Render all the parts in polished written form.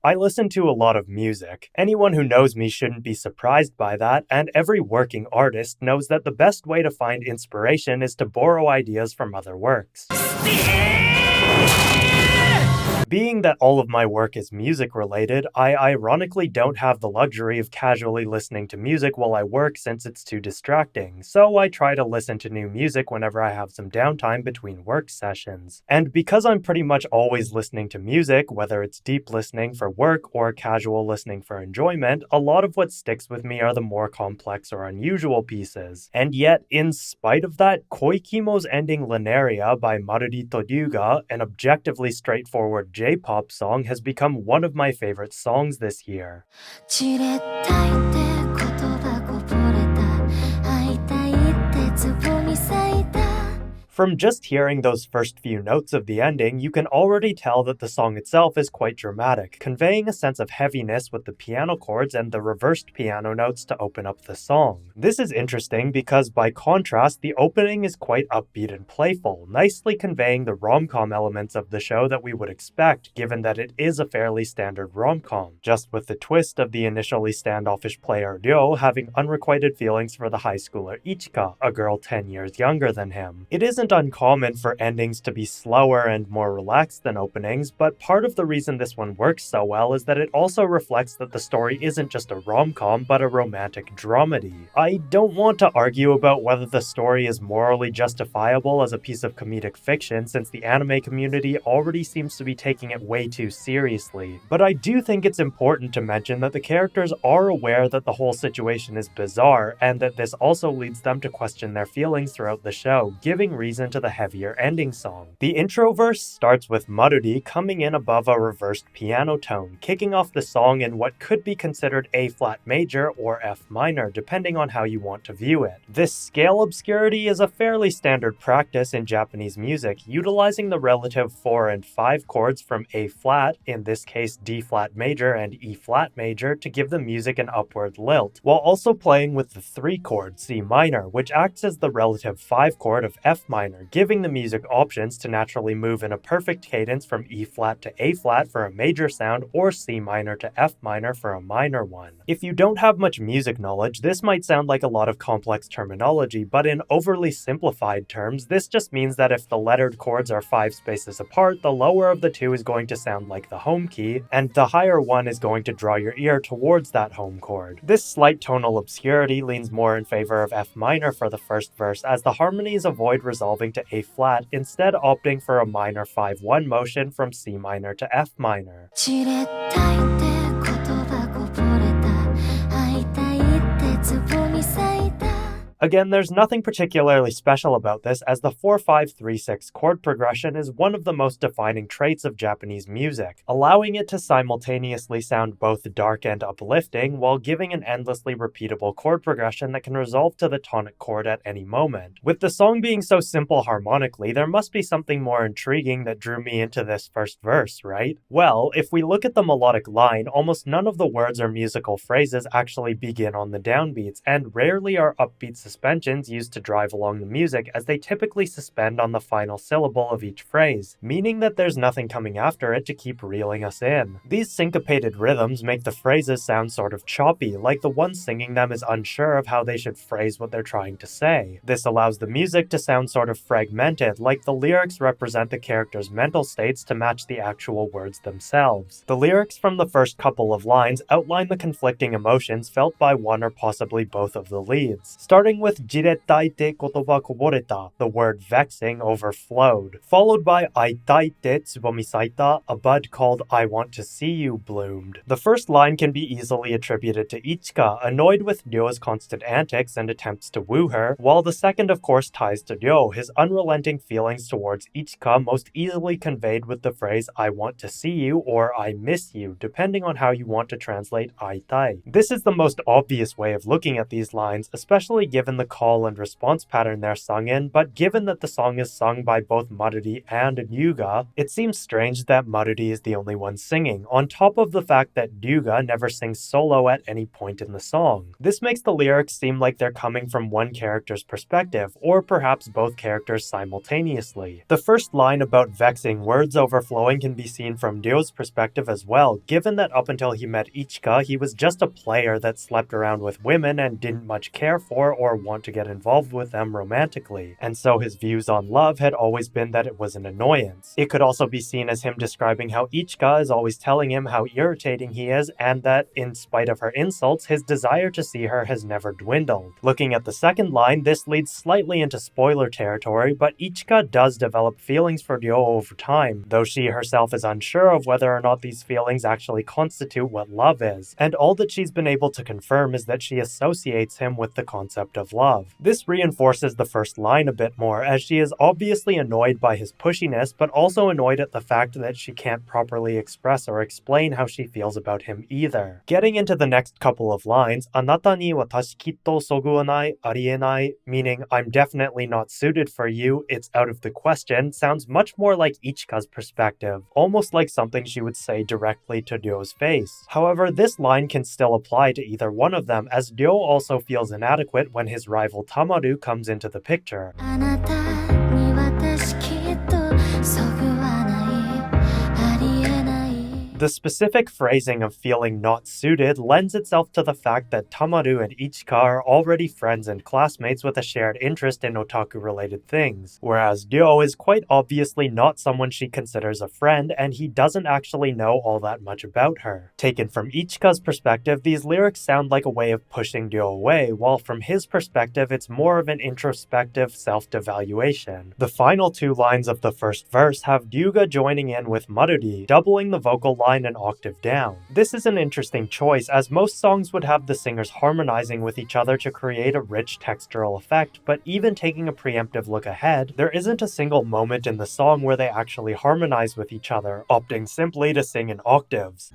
I listen to a lot of music. Anyone who knows me shouldn't be surprised by that, and every working artist knows that the best way to find inspiration is to borrow ideas from other works. Being that all of my work is music-related, I ironically don't have the luxury of casually listening to music while I work since it's too distracting, so I try to listen to new music whenever I have some downtime between work sessions. And because I'm pretty much always listening to music, whether it's deep listening for work or casual listening for enjoyment, a lot of what sticks with me are the more complex or unusual pieces. And yet, in spite of that, Koikimo's ending Linearia by Maruritoryuga, an objectively straightforward J-pop song, has become one of my favorite songs this year. From just hearing those first few notes of the ending, you can already tell that the song itself is quite dramatic, conveying a sense of heaviness with the piano chords and the reversed piano notes to open up the song. This is interesting because, by contrast, the opening is quite upbeat and playful, nicely conveying the rom-com elements of the show that we would expect, given that it is a fairly standard rom-com, just with the twist of the initially standoffish player Ryo having unrequited feelings for the high schooler Ichika, a girl 10 years younger than him. It isn't uncommon for endings to be slower and more relaxed than openings, but part of the reason this one works so well is that it also reflects that the story isn't just a rom-com, but a romantic dramedy. I don't want to argue about whether the story is morally justifiable as a piece of comedic fiction, since the anime community already seems to be taking it way too seriously, but I do think it's important to mention that the characters are aware that the whole situation is bizarre, and that this also leads them to question their feelings throughout the show, giving reason to the heavier ending song. The intro verse starts with Maruri coming in above a reversed piano tone, kicking off the song in what could be considered A-flat major or F minor, depending on how you want to view it. This scale obscurity is a fairly standard practice in Japanese music, utilizing the relative 4 and 5 chords from A-flat, in this case D-flat major and E-flat major, to give the music an upward lilt, while also playing with the 3 chord C minor, which acts as the relative 5 chord of F minor, giving the music options to naturally move in a perfect cadence from E-flat to A-flat for a major sound or C minor to F minor for a minor one. If you don't have much music knowledge, this might sound like a lot of complex terminology, but in overly simplified terms, this just means that if the lettered chords are 5 spaces apart, the lower of the two is going to sound like the home key, and the higher one is going to draw your ear towards that home chord. This slight tonal obscurity leans more in favor of F minor for the first verse, as the harmonies avoid resolving to A-flat, instead opting for a minor 5-1 motion from C minor to F minor. Again, there's nothing particularly special about this, as the 4-5-3-6 chord progression is one of the most defining traits of Japanese music, allowing it to simultaneously sound both dark and uplifting, while giving an endlessly repeatable chord progression that can resolve to the tonic chord at any moment. With the song being so simple harmonically, there must be something more intriguing that drew me into this first verse, right? Well, if we look at the melodic line, almost none of the words or musical phrases actually begin on the downbeats, and rarely are upbeat suspensions used to drive along the music, as they typically suspend on the final syllable of each phrase, meaning that there's nothing coming after it to keep reeling us in. These syncopated rhythms make the phrases sound sort of choppy, like the one singing them is unsure of how they should phrase what they're trying to say. This allows the music to sound sort of fragmented, like the lyrics represent the characters' mental states to match the actual words themselves. The lyrics from the first couple of lines outline the conflicting emotions felt by one or possibly both of the leads, starting with jirettaite kotoba koboreta, the word vexing overflowed, followed by aitaite tsubomi saita, a bud called I want to see you bloomed. The first line can be easily attributed to Ichika, annoyed with Ryo's constant antics and attempts to woo her, while the second of course ties to Ryo, his unrelenting feelings towards Ichika most easily conveyed with the phrase I want to see you or I miss you, depending on how you want to translate aitai. This is the most obvious way of looking at these lines, especially given given the call and response pattern they're sung in, but given that the song is sung by both Maruri and Ryuga, it seems strange that Maruri is the only one singing, on top of the fact that Ryuga never sings solo at any point in the song. This makes the lyrics seem like they're coming from one character's perspective, or perhaps both characters simultaneously. The first line about vexing words overflowing can be seen from Ryo's perspective as well, given that up until he met Ichika, he was just a player that slept around with women and didn't much care for or want to get involved with them romantically, and so his views on love had always been that it was an annoyance. It could also be seen as him describing how Ichika is always telling him how irritating he is, and that, in spite of her insults, his desire to see her has never dwindled. Looking at the second line, this leads slightly into spoiler territory, but Ichika does develop feelings for Ryo over time, though she herself is unsure of whether or not these feelings actually constitute what love is, and all that she's been able to confirm is that she associates him with the concept of love. This reinforces the first line a bit more, as she is obviously annoyed by his pushiness, but also annoyed at the fact that she can't properly express or explain how she feels about him either. Getting into the next couple of lines, "Anata ni watashi kitto soguwanai arienai," meaning "I'm definitely not suited for you, it's out of the question," sounds much more like Ichika's perspective, almost like something she would say directly to Ryo's face. However, this line can still apply to either one of them, as Ryo also feels inadequate when his rival Tamaru comes into the picture. The specific phrasing of feeling not suited lends itself to the fact that Tamaru and Ichika are already friends and classmates with a shared interest in otaku-related things, whereas Ryo is quite obviously not someone she considers a friend, and he doesn't actually know all that much about her. Taken from Ichika's perspective, these lyrics sound like a way of pushing Ryo away, while from his perspective it's more of an introspective self-devaluation. The final two lines of the first verse have Ryuga joining in with Maruri, doubling the vocal line an octave down. This is an interesting choice, as most songs would have the singers harmonizing with each other to create a rich textural effect, but even taking a preemptive look ahead, there isn't a single moment in the song where they actually harmonize with each other, opting simply to sing in octaves.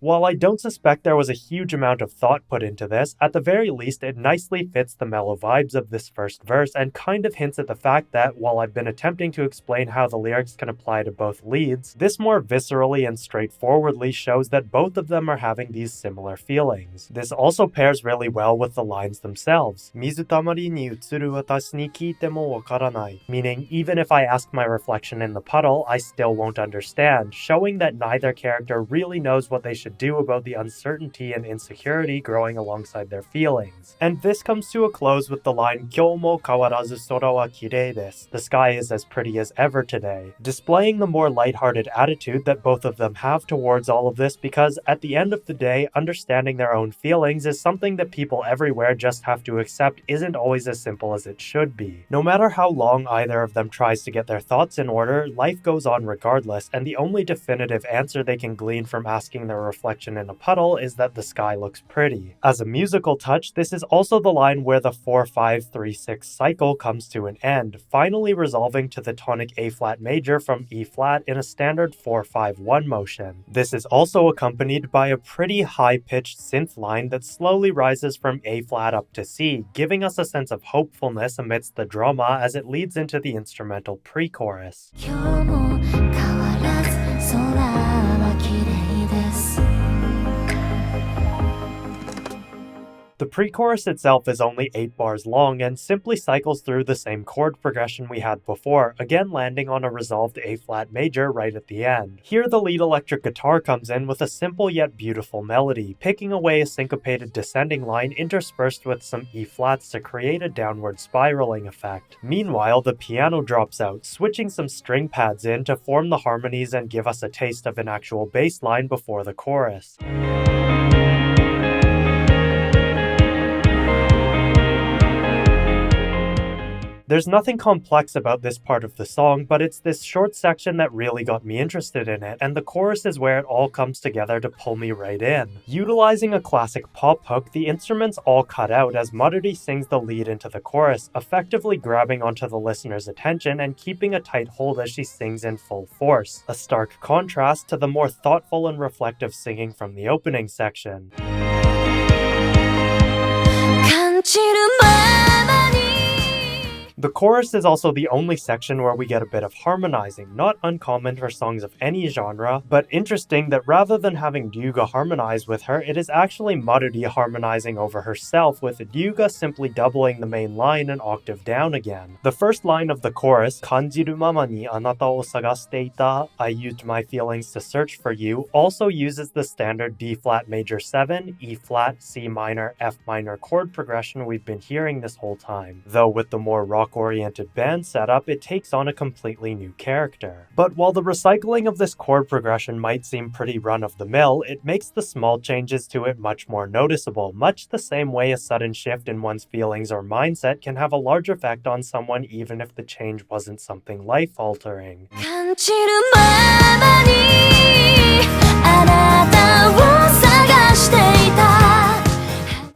While I don't suspect there was a huge amount of thought put into this, at the very least it nicely fits the mellow vibes of this first verse and kind of hints at the fact that, while I've been attempting to explain how the lyrics can apply to both leads, this more viscerally and straightforwardly shows that both of them are having these similar feelings. This also pairs really well with the lines themselves, "Mizutamari ni utsuru watashi ni kiite mo wakaranai," meaning even if I ask my reflection in the puddle, I still won't understand, showing that neither character really knows what they should do about the uncertainty and insecurity growing alongside their feelings. And this comes to a close with the line "Kyou mo kawarazu sora wa kirei desu," the sky is as pretty as ever today, displaying the more lighthearted attitude that both of them have towards all of this, because at the end of the day, understanding their own feelings is something that people everywhere just have to accept isn't always as simple as it should be. No matter how long either of them tries to get their thoughts in order, life goes on regardless, and the only definitive answer they can glean from asking their reflection in a puddle is that the sky looks pretty. As a musical touch, this is also the line where the 4-5-3-6 cycle comes to an end, finally resolving to the tonic A-flat major from E-flat in a standard 4-5-1 motion. This is also accompanied by a pretty high-pitched synth line that slowly rises from A-flat up to C, giving us a sense of hopefulness amidst the drama as it leads into the instrumental pre-chorus. The pre-chorus itself is only 8 bars long and simply cycles through the same chord progression we had before, again landing on a resolved A-flat major right at the end. Here the lead electric guitar comes in with a simple yet beautiful melody, picking away a syncopated descending line interspersed with some E-flats to create a downward spiraling effect. Meanwhile, the piano drops out, switching some string pads in to form the harmonies and give us a taste of an actual bass line before the chorus. There's nothing complex about this part of the song, but it's this short section that really got me interested in it, and the chorus is where it all comes together to pull me right in. Utilizing a classic pop hook, the instruments all cut out as Maruri sings the lead into the chorus, effectively grabbing onto the listener's attention and keeping a tight hold as she sings in full force, a stark contrast to the more thoughtful and reflective singing from the opening section. The chorus is also the only section where we get a bit of harmonizing, not uncommon for songs of any genre, but interesting that rather than having Ryuga harmonize with her, it is actually Maruri harmonizing over herself, with Ryuga simply doubling the main line an octave down again. The first line of the chorus, Kanjiru mama ni anata o sagashite ita, I used my feelings to search for you, also uses the standard D-flat major 7, E-flat, C minor, F minor chord progression we've been hearing this whole time, though with the more rock-oriented band setup, it takes on a completely new character. But while the recycling of this chord progression might seem pretty run-of-the-mill, it makes the small changes to it much more noticeable, much the same way a sudden shift in one's feelings or mindset can have a large effect on someone even if the change wasn't something life-altering.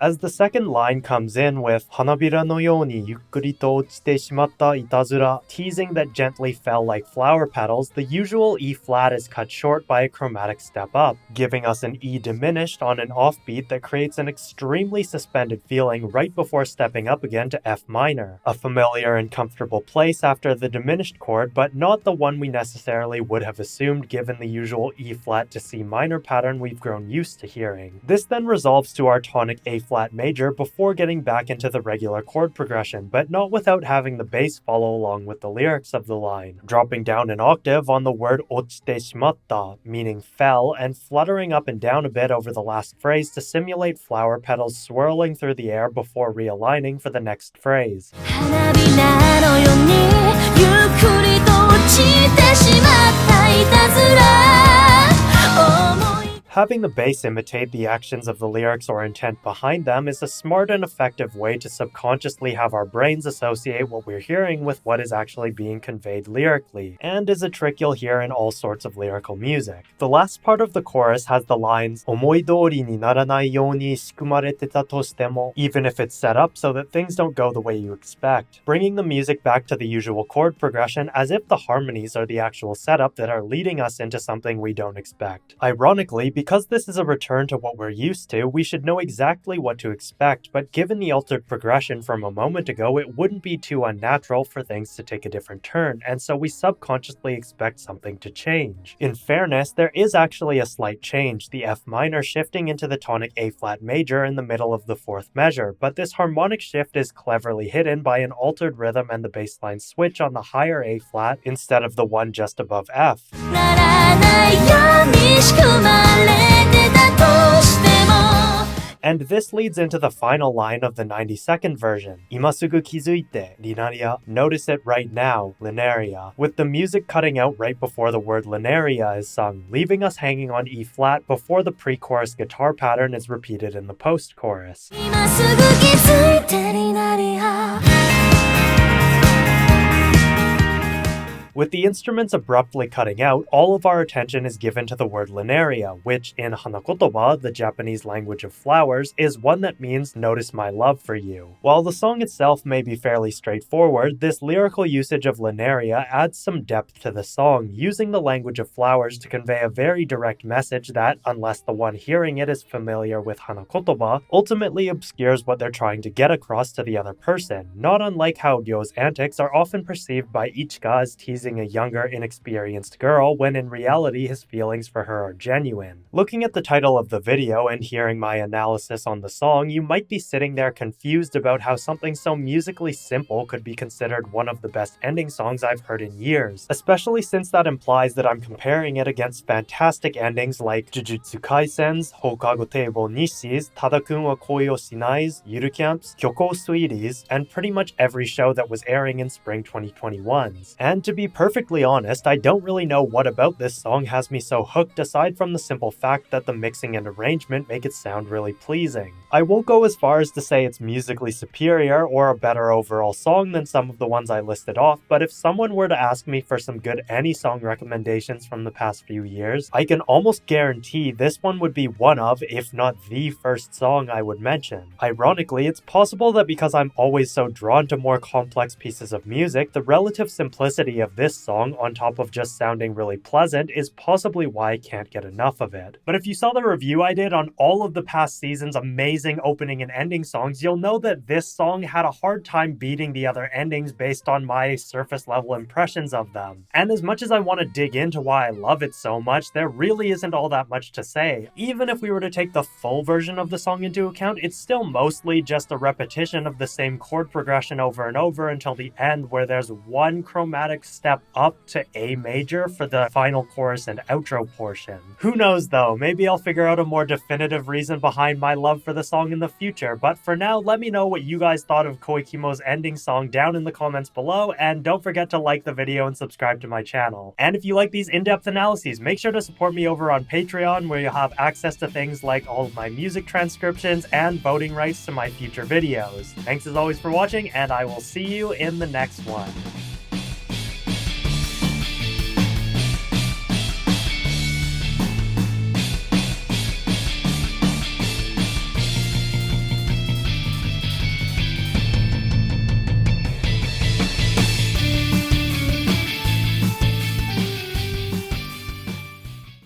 As the second line comes in with Hanabira no you ni yukkuri to ochite shimatta itazura, teasing that gently fell like flower petals, the usual E-flat is cut short by a chromatic step up, giving us an E diminished on an offbeat that creates an extremely suspended feeling right before stepping up again to F minor, a familiar and comfortable place after the diminished chord, but not the one we necessarily would have assumed given the usual E-flat to C minor pattern we've grown used to hearing. This then resolves to our tonic A-flat major before getting back into the regular chord progression, but not without having the bass follow along with the lyrics of the line, dropping down an octave on the word ochite shimatta, meaning fell, and fluttering up and down a bit over the last phrase to simulate flower petals swirling through the air before realigning for the next phrase. Having the bass imitate the actions of the lyrics or intent behind them is a smart and effective way to subconsciously have our brains associate what we're hearing with what is actually being conveyed lyrically, and is a trick you'll hear in all sorts of lyrical music. The last part of the chorus has the lines "omoidori ni naranai you ni shikumarete ta to shitemo," even if it's set up so that things don't go the way you expect, bringing the music back to the usual chord progression as if the harmonies are the actual setup that are leading us into something we don't expect. Ironically, because this is a return to what we're used to, we should know exactly what to expect, but given the altered progression from a moment ago, it wouldn't be too unnatural for things to take a different turn, and so we subconsciously expect something to change. In fairness, there is actually a slight change, the F minor shifting into the tonic A-flat major in the middle of the fourth measure, but this harmonic shift is cleverly hidden by an altered rhythm and the bassline switch on the higher A-flat instead of the one just above F. And this leads into the final line of the 92nd version, Imasugu kizuite, Linaria, notice it right now, Linaria, with the music cutting out right before the word Linaria is sung, leaving us hanging on E-flat before the pre-chorus guitar pattern is repeated in the post-chorus. With the instruments abruptly cutting out, all of our attention is given to the word Linaria, which in Hanakotoba, the Japanese language of flowers, is one that means notice my love for you. While the song itself may be fairly straightforward, this lyrical usage of Linaria adds some depth to the song, using the language of flowers to convey a very direct message that, unless the one hearing it is familiar with Hanakotoba, ultimately obscures what they're trying to get across to the other person, not unlike how Ryo's antics are often perceived by Ichika as teasing a younger, inexperienced girl when in reality his feelings for her are genuine. Looking at the title of the video and hearing my analysis on the song, you might be sitting there confused about how something so musically simple could be considered one of the best ending songs I've heard in years, especially since that implies that I'm comparing it against fantastic endings like Jujutsu Kaisen's Houkago Teibo Nishi's Tadakun wa Koi o Shinai's Yuru Camp's Kyoko Suiri's, and pretty much every show that was airing in spring 2021's. And to be perfectly honest, I don't really know what about this song has me so hooked aside from the simple fact that the mixing and arrangement make it sound really pleasing. I won't go as far as to say it's musically superior or a better overall song than some of the ones I listed off, but if someone were to ask me for some good any song recommendations from the past few years, I can almost guarantee this one would be one of, if not the first song I would mention. Ironically, it's possible that because I'm always so drawn to more complex pieces of music, the relative simplicity of this song, on top of just sounding really pleasant, is possibly why I can't get enough of it. But if you saw the review I did on all of the past season's amazing opening and ending songs, you'll know that this song had a hard time beating the other endings based on my surface level impressions of them. And as much as I want to dig into why I love it so much, there really isn't all that much to say. Even if we were to take the full version of the song into account, it's still mostly just a repetition of the same chord progression over and over until the end, where there's one chromatic step up to A major for the final chorus and outro portion. Who knows though, maybe I'll figure out a more definitive reason behind my love for the song in the future, but for now, let me know what you guys thought of Koikimo's ending song down in the comments below, and don't forget to like the video and subscribe to my channel. And if you like these in-depth analyses, make sure to support me over on Patreon, where you'll have access to things like all of my music transcriptions and voting rights to my future videos. Thanks as always for watching, and I will see you in the next one.